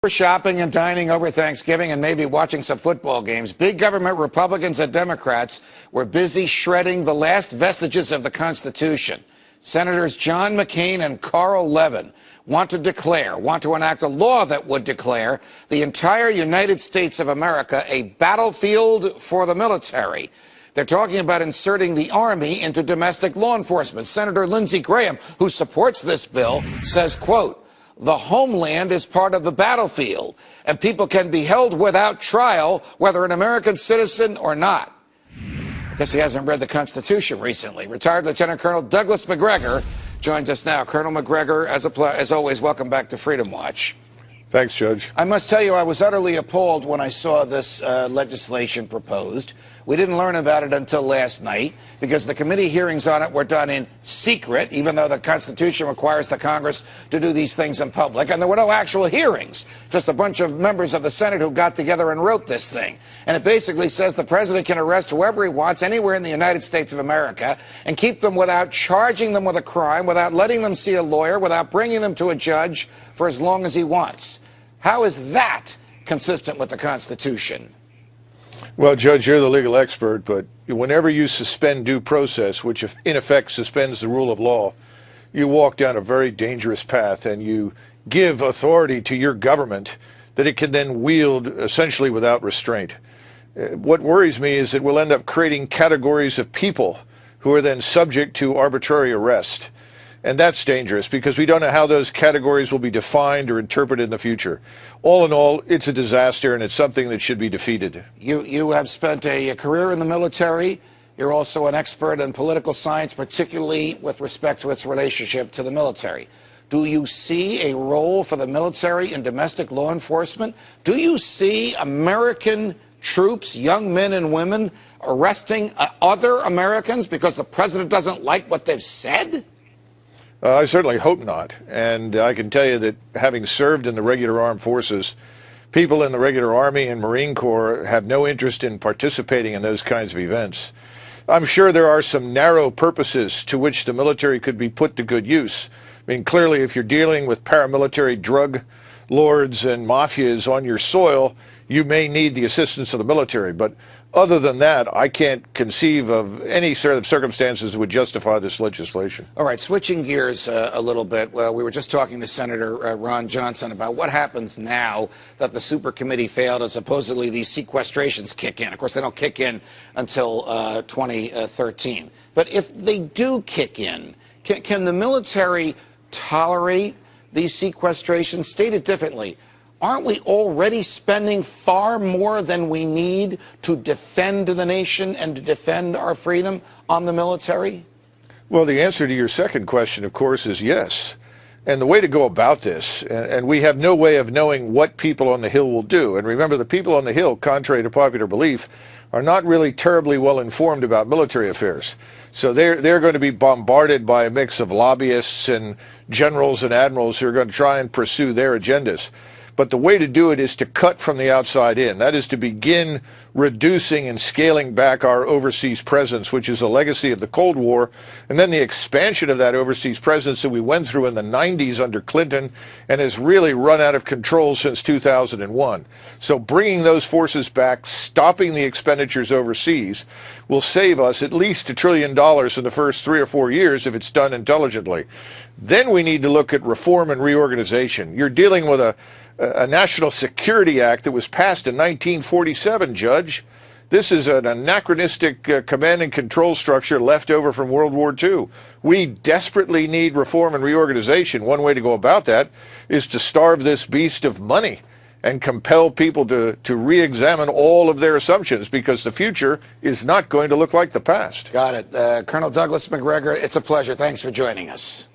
For shopping and dining over Thanksgiving and maybe watching some football games, big government Republicans and Democrats were busy shredding the last vestiges of the Constitution. Senators John McCain and Carl Levin want to enact a law that would declare the entire United States of America a battlefield for the military. They're talking about inserting the Army into domestic law enforcement. Senator Lindsey Graham, who supports this bill, says, quote, "The homeland is part of the battlefield, and people can be held without trial, whether an American citizen or not." I guess he hasn't read the Constitution recently. Retired Lieutenant Colonel Douglas Macgregor joins us now. Colonel Macgregor, as always, welcome back to Freedom Watch. Thanks, Judge. I must tell you, I was utterly appalled when I saw this legislation proposed. We didn't learn about it until last night because the committee hearings on it were done in secret, even though the Constitution requires the Congress to do these things in public. And there were no actual hearings, just a bunch of members of the Senate who got together and wrote this thing. And it basically says the president can arrest whoever he wants anywhere in the United States of America and keep them without charging them with a crime, without letting them see a lawyer, without bringing them to a judge for as long as he wants. How is that consistent with the Constitution? Well, Judge, you're the legal expert, but whenever you suspend due process, which in effect suspends the rule of law, you walk down a very dangerous path and you give authority to your government that it can then wield essentially without restraint. What worries me is that we'll end up creating categories of people who are then subject to arbitrary arrest. And that's dangerous because we don't know how those categories will be defined or interpreted in the future. All in all, it's a disaster, and it's something that should be defeated. You have spent a career in the military. You're also an expert in political science, particularly with respect to its relationship to the military. Do you see a role for the military in domestic law enforcement? Do you see American troops, young men and women, arresting other Americans because the president doesn't like what they've said? I certainly hope not. And I can tell you that having served in the regular armed forces, people in the regular Army and Marine Corps have no interest in participating in those kinds of events. I'm sure there are some narrow purposes to which the military could be put to good use. I mean, clearly, if you're dealing with paramilitary drug lords and mafias on your soil, you may need the assistance of the military. But other than that, I can't conceive of any sort of circumstances that would justify this legislation. All right, switching gears a little bit. Well, we were just talking to Senator Ron Johnson about what happens now that the super committee failed and supposedly these sequestrations kick in. Of course, they don't kick in until 2013. But if they do kick in, can the military tolerate these sequestrations? Stated differently, aren't we already spending far more than we need to defend the nation and to defend our freedom on the military? Well, the answer to your second question, of course, is yes. And the way to go about this, and we have no way of knowing what people on the Hill will do. And remember, the people on the Hill, contrary to popular belief, are not really terribly well informed about military affairs. So they're going to be bombarded by a mix of lobbyists and generals and admirals who are going to try and pursue their agendas. But the way to do it is to cut from the outside in. That is to begin reducing and scaling back our overseas presence, which is a legacy of the Cold War, and then the expansion of that overseas presence that we went through in the 90s under Clinton and has really run out of control since 2001. So bringing those forces back, stopping the expenditures overseas, will save us at least $1 trillion in the first 3 or 4 years if it's done intelligently. Then we need to look at reform and reorganization. You're dealing with a National Security Act that was passed in 1947, Judge. This is an anachronistic command and control structure left over from World War II. We desperately need reform and reorganization. One way to go about that is to starve this beast of money and compel people to re-examine all of their assumptions, because the future is not going to look like the past. Got it. Colonel Douglas Macgregor, it's a pleasure. Thanks for joining us.